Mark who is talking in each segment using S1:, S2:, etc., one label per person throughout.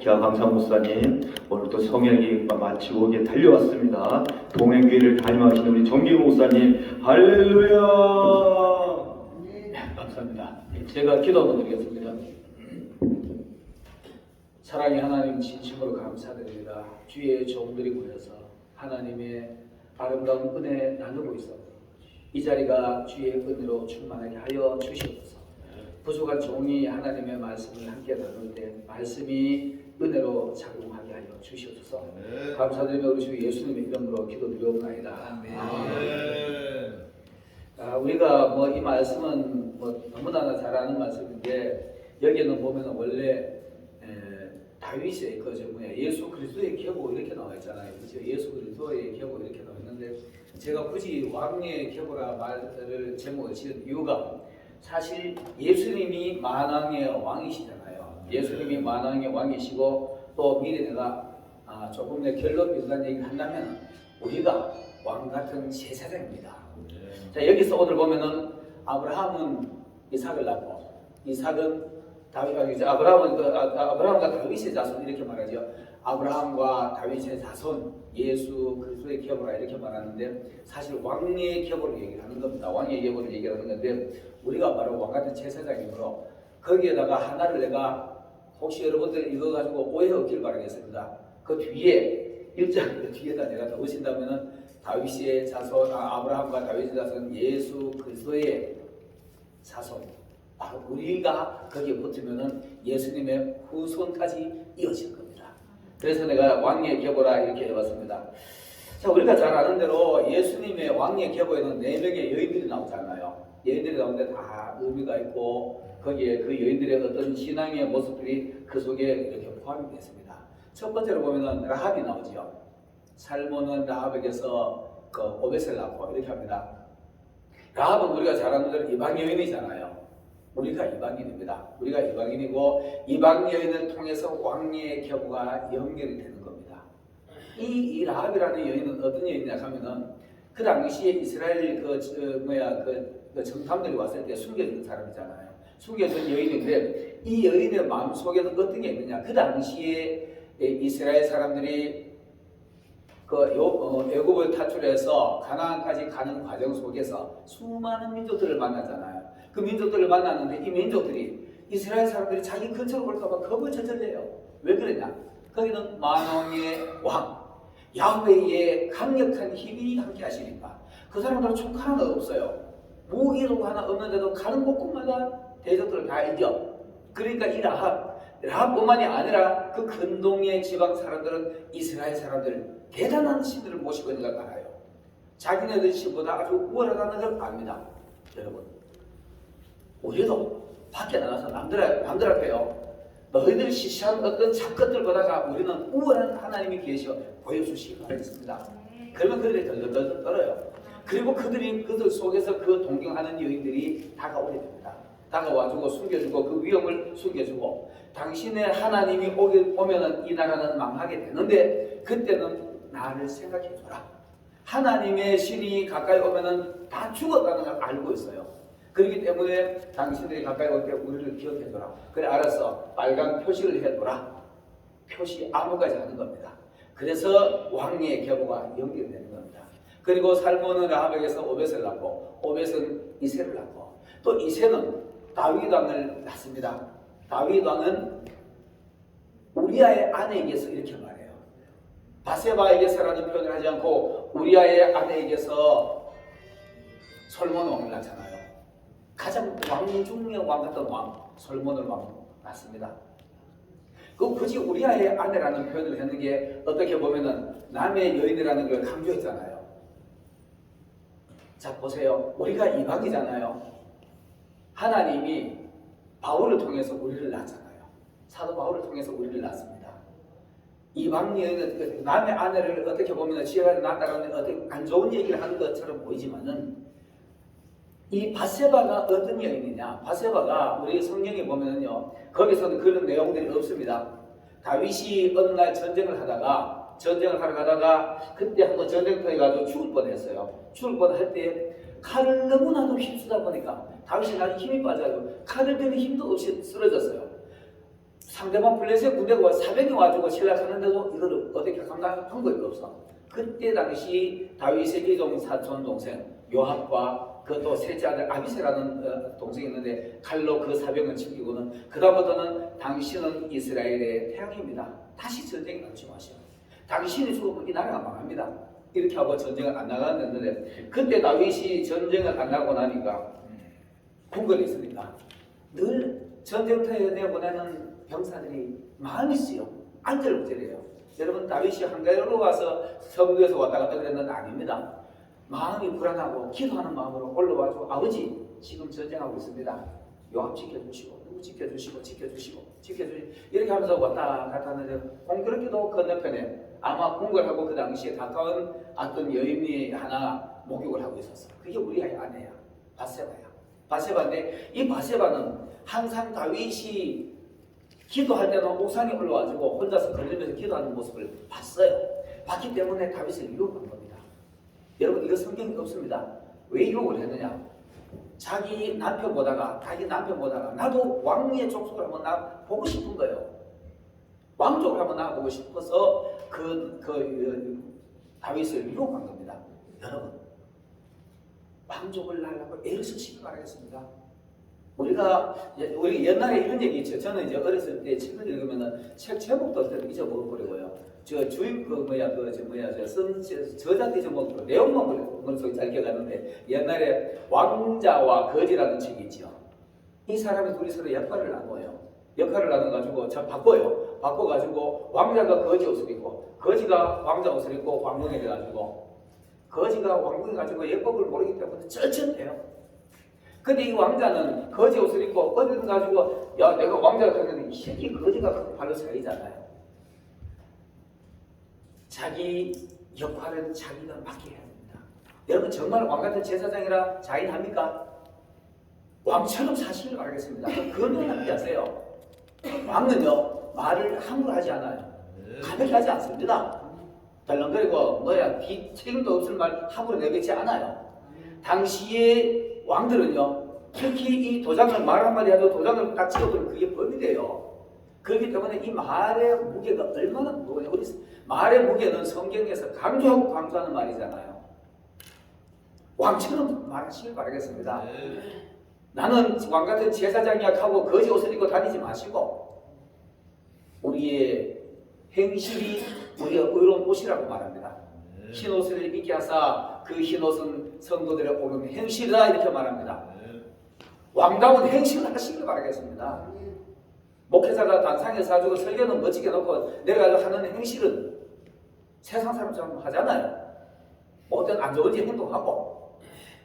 S1: 기아강상 목사님 오늘 또 성회기 마치고 이게 달려왔습니다. 동행교회를 담임하시는 우리 정기우 목사님 할렐루야.
S2: 네, 감사합니다. 제가 기도 한번 드리겠습니다. 사랑의 하나님 진심으로 감사드립니다. 주의 종들이 모여서 하나님의 아름다운 은혜 나누고 있어 이 자리가 주의 은혜로 충만하게 하여 주시옵소서. 부족한 종이 하나님의 말씀을 함께 나눌 때 말씀이 은혜로 작용하게 하여 주시옵소서. 감사드리며 우리 주 예수님의 이름으로 기도드리옵나이다. 우리가 이 말씀은 너무나 잘 아는 말씀인데 여기는 보면 원래 다윗의 예수 그리스도의 계보 이렇게 나와 있잖아요. 그렇죠? 예수 그리스도의 계보 이렇게 나와 있는데 제가 굳이 왕의 계보라 말을 제목을 지은 이유가 사실 예수님이 만왕의 왕이시잖아요. 예수님이 만왕의 왕이시고 또 미리 내가 조금 더 결론 비슷한 얘기를 한다면 우리가 왕 같은 제사장입니다. 자, 여기서 오늘 보면은 아브라함은 이삭을 낳고 이삭은 아브라함과 다윗의 자손 이렇게 말하죠. 아브라함과 다윗의 자손 예수 그리스도의 계보라 이렇게 말하는데 사실 왕의 계보를 얘기를 하는 겁니다. 왕의 계보를 얘기하는 건데 우리가 바로 왕 같은 제사장이므로 거기에다가 하나를 내가 혹시 여러분들 이거 가지고 오해 없길 바라겠습니다. 그 뒤에 1장 뒤에다 내가 넣으신다면은 다윗의 자손 아브라함과 다윗의 자손 예수 그리스도의 자손 바로 우리가 거기에 붙으면은 예수님의 후손까지 이어질 겁니다. 그래서 내가 왕의 계보라 이렇게 해봤습니다. 자, 우리가 잘 아는 대로 예수님의 왕의 계보에는 4명의 여인들이 나오잖아요. 여인들이 나오는데 다 의미가 있고 거기에 그 여인들의 어떤 신앙의 모습들이 그 속에 이렇게 포함이 되어 있습니다. 첫 번째로 보면은 라합이 나오죠. 살몬은 라합에게서 그 오벳을 낳고 이렇게 합니다. 라합은 우리가 잘 아는 대로 이방 여인이잖아요. 우리가 이방인입니다. 우리가 이방인이고 이방 여인을 통해서 왕의 계보가 연결이 되는 겁니다. 이 라합이라는 여인은 어떤 여인이냐 하면은 그 당시에 이스라엘 그 정탐들이 왔을 때 숨겨진 사람이잖아요. 숨겨진 여인인데 이 여인의 마음 속에는 어떤 게 있느냐? 그 당시에 이스라엘 사람들이 애굽을 탈출해서 가나안까지 가는 과정 속에서 수많은 민족들을 만나잖아요. 그 민족들을 만났는데 이 민족들이 이스라엘 사람들이 자기 근처로 올까봐 겁을 저질러요. 왜 그러냐? 거기는 만왕의 왕 야훼의 강력한 힘이 함께 하시니까 그 사람들은 총 하나도 없어요. 무기도 하나 없는데도 가는 곳곳마다 대적들을 다 이겨. 그러니까 이 라합뿐만이 아니라 그 근동의 지방 사람들은 이스라엘 사람들 대단한 신들을 모시고 있는 걸 알아요. 자기네들 신보다 아주 우월하다는 걸 압니다. 여러분 우리도 밖에 나가서 남들 앞에요. 너희들이 시시한 어떤 잡것들보다가 우리는 우월한 하나님이 계셔 보여주시기 바라겠습니다. 그러면 그들이 덜덜덜 떨어요. 그리고 그들 속에서 그 동경하는 여인들이 다가오게 됩니다. 다가와주고 숨겨주고 그 위험을 숨겨주고 당신의 하나님이 오면은 이 나라는 망하게 되는데 그때는 나를 생각해줘라. 하나님의 신이 가까이 오면은 다 죽었다는 걸 알고 있어요. 그렇기 때문에 당신들이 가까이 올 때 우리를 기억해줘라. 그래 알았어. 빨간 표시를 해둬라. 표시 암호까지 하는 겁니다. 그래서 왕의 계보가 연결되는 겁니다. 그리고 살몬은 라합에게서 오벳을 낳고 오벳은 이새를 낳고 또 이새는 다윗 왕을 낳습니다. 다윗 왕은 우리아의 아내에게서 이렇게 말해요. 바세바에게서라는 표현을 하지 않고 우리아의 아내에게서 솔몬 왕을 낳잖아요. 가장 왕 중의 왕 같은 왕 솔몬을 왕 낳습니다. 그 굳이 우리아의 아내라는 표현을 했는 게 어떻게 보면은 남의 여인이라는 걸 강조했잖아요. 자 보세요. 우리가 이방이잖아요. 하나님이 바울을 통해서 우리를 낳잖아요. 사도 바울을 통해서 우리를 낳습니다. 이방 여인은 남의 아내를 어떻게 보면 지혜가 낳았다는 어떤 안 좋은 얘기를 하는 것처럼 보이지만은 이 바세바가 어떤 여인이냐? 바세바가 우리 성경에 보면은요, 거기서는 그런 내용들이 없습니다. 다윗이 어느 날 전쟁을 하러 가다가 그때 한번 전쟁터에 가서 죽을 뻔했어요. 죽을 뻔할 때 칼을 너무나도 휩쓰다 보니까 다윗이 나중에 힘이 빠져가지고 칼을 들 힘도 없이 쓰러졌어요. 상대방 블레셋 군대가 400이 와주고 신락하는데도 이걸 어떻게 감당할 방법이 없어. 그때 당시 다윗의 이종 사촌 동생 요압과 그 또 셋째 아들 아비새라는 동생이 있는데 칼로 그 사병을 지키고는 그다음부터는 당신은 이스라엘의 태양입니다. 다시 전쟁에 나오지 마시오. 당신이 죽으면 이 나라가 망합니다. 이렇게 하고 전쟁을 안 나갔는데 그때 다윗이 전쟁을 안 나고 나니까 궁궐에 있으니까 늘 전쟁터에 보내는 병사들이 마음이 쓰요. 안절부절해요. 여러분 다윗이 한가로로 와서 성도에서 왔다 갔다 그랬는데 아닙니다. 마음이 불안하고 기도하는 마음으로 올라와서 아버지 지금 전쟁하고 있습니다. 요압 지켜주시고 누구 지켜주시고 이렇게 하면서 왔다 갔다 하는데 공교롭게도 건너편에 아마 궁궐하고 그 당시에 가까운 어떤 여인이 하나 목욕을 하고 있었어. 그게 우리 아내야. 바세바인데 이 바세바는 항상 다윗이 기도할 때는 옥상에 올라와가지고 혼자서 걸리면서 기도하는 모습을 봤어요. 봤기 때문에 다윗을 유혹한 겁니다. 여러분 이거 성경에 없습니다. 왜 유혹을 했느냐? 자기 남편 보다가 나도 왕의 족속을 한번 나 보고 싶은 거예요. 왕족을 한번 나보고 싶어서 다윗을 유혹한 겁니다. 여러분 왕족을 낳으려고 애를 쓰시기 바라겠습니다. 우리 옛날에 이런 얘기 있죠. 저는 이제 어렸을 때 책을 읽으면은 책 제목도 잊어버리고요. 저자도 잊어먹고 내용만 머릿속에 잘 기억하는데 옛날에 왕자와 거지라는 책이 있죠. 이 사람이 둘이 서로 역할을 나눠요. 역할을 나눠가지고 바꿔가지고 왕자가 거지 옷을 입고 거지가 왕자 옷을 입고 왕궁에 돼가지고 거지가 왕궁에 가지고 예법을 모르기 때문에 쩔쩔해요. 근데 이 왕자는 거지 옷을 입고 어디든 가지고 야 내가 왕자가 되는데 이 새끼 거지가 발로 차이잖아요. 자기 역할은 자기가 맡겨야 합니다. 여러분 정말 왕같은 제사장이라 자인합니까? 왕처럼 사시길 바라겠습니다. 그건 함께하세요. 왕은요 말을 함부로 하지 않아요. 가볍게 하지 않습니다. 덜렁거리고 책임도 없을 말 함부로 내뱉지 않아요. 당시의 왕들은요 특히 이 도장을 말 한마디 해도 도장을 딱 찍어버리면 그게 법이 돼요. 그렇기 때문에 이 말의 무게가 얼마나 무거워요. 우리 말의 무게는 성경에서 강조하는 말이잖아요. 왕처럼 말하시길 바라겠습니다. 나는 왕같은 제사장이야 하고 거지 옷을 입고 다니지 마시고 우리의 행실이 우리가 의로운 옷이라고 말합니다. 흰 옷을 입게 하사 그 흰 옷은 성도들의 옳은 행실이다 이렇게 말합니다. 왕다운 행실을 하시길 바라겠습니다. 목회자가 단상에서 가지고 설교는 멋지게 놓고 내가 하는 행실은 세상 사람처럼 하잖아요. 어떤 안 좋은 행동하고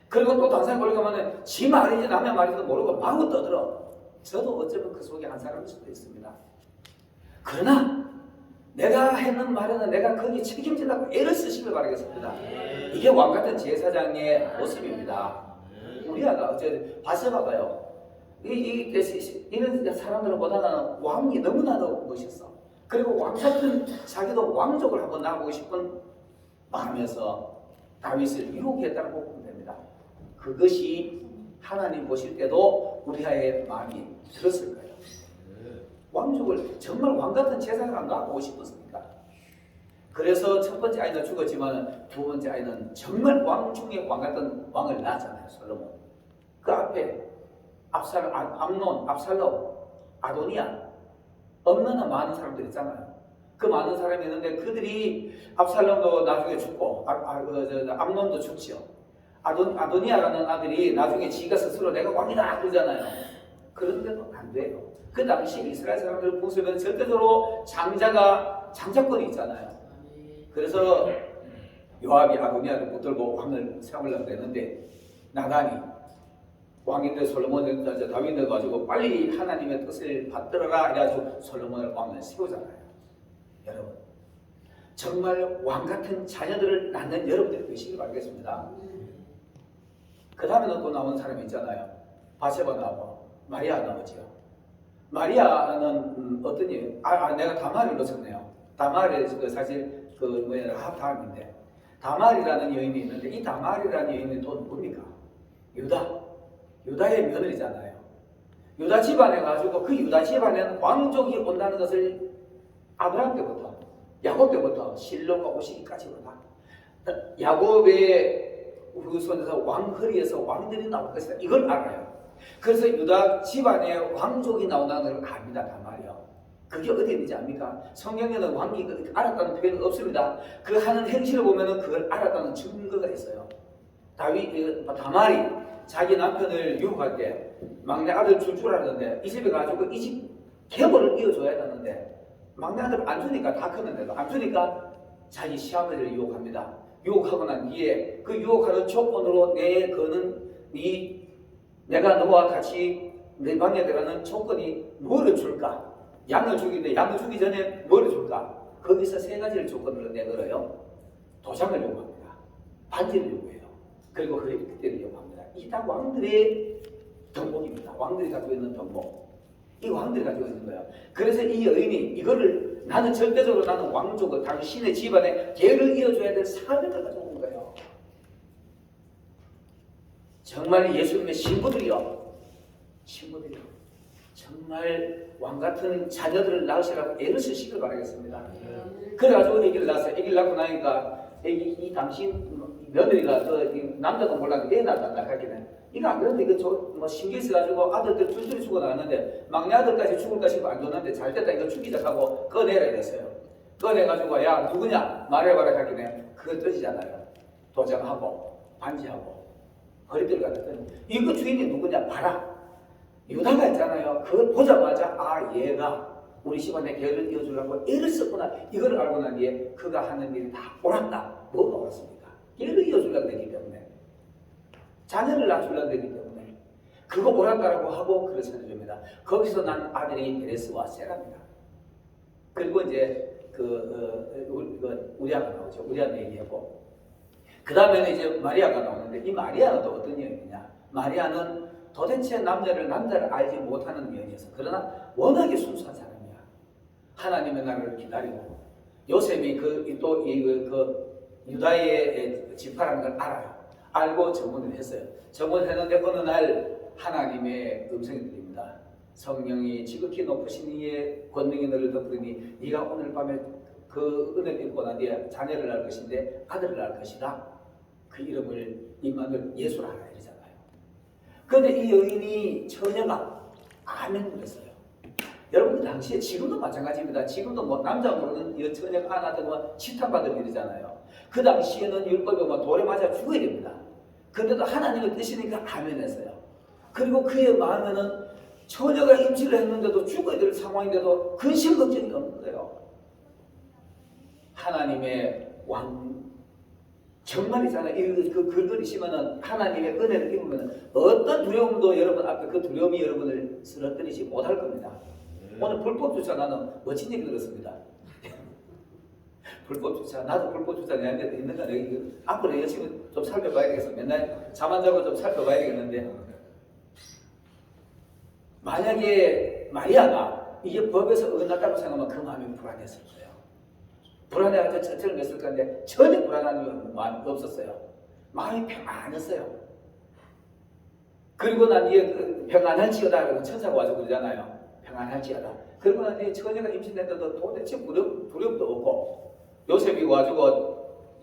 S2: 그리고 또 단상에 올라가면 지 말인지 남의 말인지도 모르고 마구 떠들어. 저도 어쩌면 그 속에 한 사람일 수도 있습니다. 그러나 내가 했는 말에는 내가 거기 책임진다고 애를 쓰시길 바라겠습니다. 이게 왕같은 제사장의 모습입니다. 우리 아가 어째 바세바가요. 이런 사람들보다는 왕이 너무나도 멋있어. 그리고 왕 같은 자기도 왕족을 한번 나보고 싶은 마음에서 다윗을 유혹했다고 보면 됩니다. 그것이 하나님 보실 때도 우리의 마음이 들었을 거예요. 왕족을 정말 왕 같은 제사를 안 나보고 싶었습니까? 그래서 첫 번째 아이는 죽었지만 두 번째 아이는 정말 왕 중에 왕 같은 왕을 낳았잖아요. 솔로몬. 그 앞에 암논, 압살롬, 아도니아 얼마나 많은 사람들이 있잖아요. 그 많은 사람이 있는데 그들이 압살롬도 나중에 죽고 암논도 죽지요. 아도니아라는 아들이 나중에 지가 스스로 내가 왕이다 그러잖아요. 그런데도 안 돼요. 그 당시 이스라엘 사람들 보시면 절대적으로 장자권이 있잖아요. 그래서 요압이 아도니아를 붙들고 왕을 세우려고 했는데 나단이 왕인데 솔로몬을 다윗을 가지고 빨리 하나님의 뜻을 받들어라 해가지고 솔로몬을 왕을 세우잖아요. 여러분 정말 왕같은 자녀들을 낳는 여러분들이 되시길 바라겠습니다. 그 다음에는 또 나오는 사람이 있잖아요. 바세바 나오고 마리아 나오죠. 마리아는 어떤 일? 내가 다말을 놓쳤네요. 다말이 사실 다음인데 다말이라는 여인이 있는데 이 다말이라는 여인이 또 누굽니까? 유다의 며느리잖아요. 유다 집안에 가지고 그 유다 집안에는 왕족이 온다는 것을 아브라함 때부터 야곱 때부터 실로가 오시기까지보다 야곱의 후손에서 왕허리에서 왕들이 나올 것이다. 이걸 알아요. 그래서 유다 집안에 왕족이 나온다는 걸 압니다. 단 말이요. 그게 어디 있는지 압니까? 성경에는 왕이 알았다는 표현은 없습니다. 그 하는 행실을 보면은 그걸 알았다는 증거가 있어요. 다말이 자기 남편을 유혹할 때 막내 아들 줄 알았는데 이 집에 가지고 이 집 계보를 이어줘야 했는데 막내 아들 안 주니까 다 컸는데도 안 주니까 자기 시아버지를 유혹합니다. 유혹하고 난 뒤에 그 유혹하는 조건으로 내가 너와 같이 내 방에 들어가는 조건이 뭐를 줄까? 양을 주기인데 양을 주기 전에 뭐를 줄까? 거기서 세 가지를 조건으로 내걸어요. 도장을 요구합니다. 반지를 요구해요. 그리고 그때를 요구합니다. 이 다 왕들의 덕목입니다. 왕들이 가지고 있는 덕목. 이 왕들이 가지고 있는 거예요. 그래서 이 여인이 이거를 나는 절대적으로 나는 왕족을 당신의 집안에 계를 이어줘야 될 사명을 가지고 온 거예요. 정말 예수님의 신부들이요. 정말 왕같은 자녀들을 낳으시라고 애를 쓰시길 바라겠습니다. 그래가지고 애기를 낳았어요. 애기를 낳고 나니까 이 당신 며느리가 남자도 몰랐는데 애 낳았다 하기는 이거 안 그런데 이거 뭐 신경 쓰가지고 아들들 둘둘이 죽어 나갔는데 막내 아들까지 죽을까 싶어 안 줬는데 잘 됐다 이거 죽이자 하고 꺼내라 이랬어요. 꺼내가지고 야 누구냐 말해봐라 하기는 그거 뜻이잖아요. 도장하고 반지하고 허리띠를 갖다 떼는 이거 주인이 누구냐 봐라. 유다가 있잖아요. 그걸 보자마자 아 얘가 우리 집안에 계를 이어주려고 애를 썼구나. 이걸 알고 난 뒤에 그가 하는 일이 다 옳았다. 뭐가 옳았습니까? 계를 이어주려고 되기 때문에 자녀를 낳아주려고 되기 때문에 그거 옳았다라고 하고 그걸 전해줍니다. 거기서 난 아들이 베레스와 세라입니다. 그리고 이제 우리아가 나오죠. 우리아도 얘기하고 그 다음에는 이제 마리아가 나오는데 이 마리아는 또 어떤 여인이냐? 마리아는 도대체 남자를 알지 못하는 여인이었어. 그러나 워낙에 순수한 사람이야. 하나님의 나라를 기다리고 요셉이 유다의 지파라는 걸 알아요. 알고 정문을 했어요. 정문을 했는데 어느 날 하나님의 음성이 들립니다. 성령이 지극히 높으신 이의 권능이 너를 덮으니 네가 오늘 밤에 그 은혜를 입고 난 뒤에 자녀를 낳을 것인데 아들을 낳을 것이다. 그 이름을 임마누엘 예수라 하라 이러잖아요. 그런데 이 여인이 처녀가 아멘 그랬어요. 여러분 당시에 지금도 마찬가지입니다. 지금도 뭐 남자 모르는 여처녀가 안 하던 뭐 치탄받은 일이잖아요. 그 당시에는 율법에 뭐 돌에 맞아 죽어야 됩니다. 그런데도 하나님의 뜻이니까 아멘 했어요. 그리고 그의 마음에는 처녀가 임신을 했는데도 죽어야 될 상황인데도 근심 걱정이 없는 거예요. 하나님의 왕 정말이잖아요. 그 글그리시면은 하나님의 은혜를 입으면 어떤 두려움도 여러분 앞에 그 두려움이 여러분을 쓰러뜨리지 못할 겁니다. 오늘 불법 주차 나는 멋진 얘기 들었습니다. 불법 주차 나도 불법 주차 내한테 있는가 내가 앞으로 열심히 좀 살펴봐야 되겠어. 맨날 잠 안 자고 좀 살펴봐야 되겠는데 만약에 마리아가 이게 법에서 어긋났다고 생각하면 그 마음이 불안했을 거예요. 불안해가지고 천천히 했을 건데 전혀 불안한 마음이 없었어요. 마음이 평안했어요. 그리고 난 뒤에 평안할지어다 라고 천사가 와서 그러잖아요. 평안할지어다. 그리고 난 뒤에 처녀가 임신했는데도 도대체 두렵도 없고 요셉이 와가지고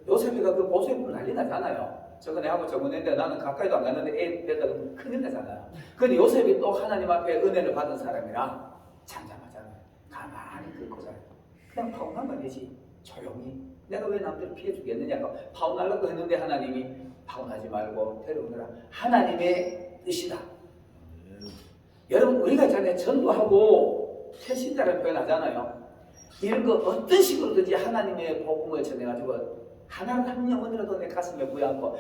S2: 요셉이가 그 보수입으로 난리 나잖아요. 저거 내하고 저번에 나는 가까이도 안 갔는데 애 됐다고 큰일 나잖아요. 근데 요셉이 또 하나님 앞에 은혜를 받은 사람이라 잠잠하잖아요. 가만히 긁고 자요. 그냥 파혼하면 되지. 조용히. 내가 왜 남들을 피해 주겠느냐고 파혼하려고 했는데 하나님이 파혼하지 말고 데려오느라 하나님의 뜻이다. 여러분 우리가 있잖아요. 전도하고 새신자를 표현하잖아요. 이런 거 어떤 식으로든지 하나님의 복음을 전해가지고 하나님 한 영혼이라도 내 가슴에 부여하고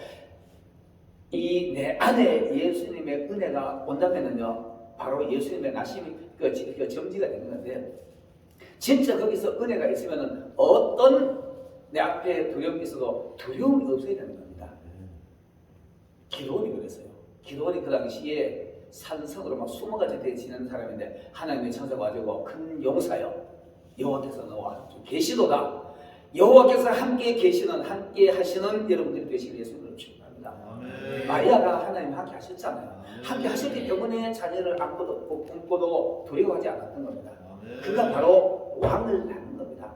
S2: 이 내 안에 예수님의 은혜가 온다면은요 바로 예수님의 나심이 그 점지가 되는 건데 진짜 거기서 은혜가 있으면은 어떤 내 앞에 두려움이 있어도 두려움이 없어야 되는 겁니다. 기도원이 그랬어요. 기도원이 그 당시에 산성으로 막 20가지 지내는 사람인데 하나님의 천사가 와가지고 큰 용사요. 여호와께서 너와 계시도다. 여호와께서 함께 계시는 함께 하시는 여러분들이 되시길 예수님으로 축복합니다. 겁니다.
S3: 아멘.
S2: 마리아가 하나님 함께 하셨잖아요. 함께 하셨기 때문에 자녀를 안고도 품고도 두려워하지 않았던 겁니다.
S3: 아멘.
S2: 그가 바로 왕을 낳는 겁니다.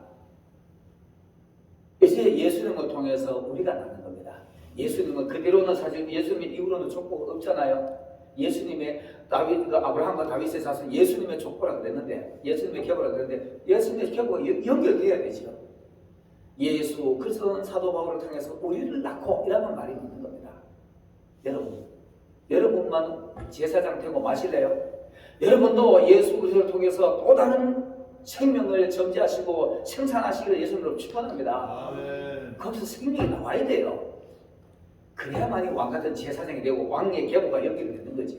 S2: 이제 예수님을 통해서 우리가 낳는 겁니다. 예수님은 그대로는 사실 예수님 이후로는 족보가 없잖아요. 예수님의 아브라함과 다윗의 자손 예수님의 족보라 그랬는데 예수님의 계보라 그랬는데 예수님의 계보가 연결돼야 되죠. 예수 그래서 사도 바울을 통해서 우리를 낳고 이라는 말이 있는 겁니다. 여러분만 제사장 되고 마실래요? 여러분도 예수 그리스도를 통해서 또 다른 생명을 점지하시고 생산하시기를 예수님으로 축원합니다.
S3: 아멘.
S2: 거기서 생명이 나와야 돼요. 그래야만이 왕같은 제사장이 되고 왕의 계보가 연결되는 거죠.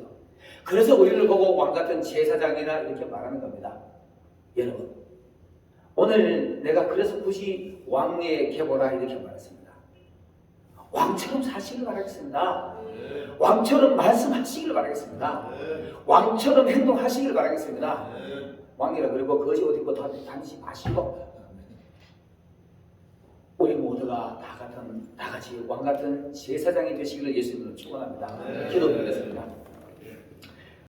S2: 그래서 우리를 보고 왕같은 제사장이라 이렇게 말하는 겁니다. 여러분 오늘 내가 그래서 굳이 왕의 계보라 이렇게 말했습니다. 왕처럼 사시길 바라겠습니다. 왕처럼 말씀하시길 바라겠습니다. 왕처럼 행동하시길 바라겠습니다. 왕이라 그리고 거지 옷 입고 다니지 마시고 우리 모두가 다 같이 왕 같은 제사장이 되시기를 예수님으로 축원합니다. 기도드리겠습니다.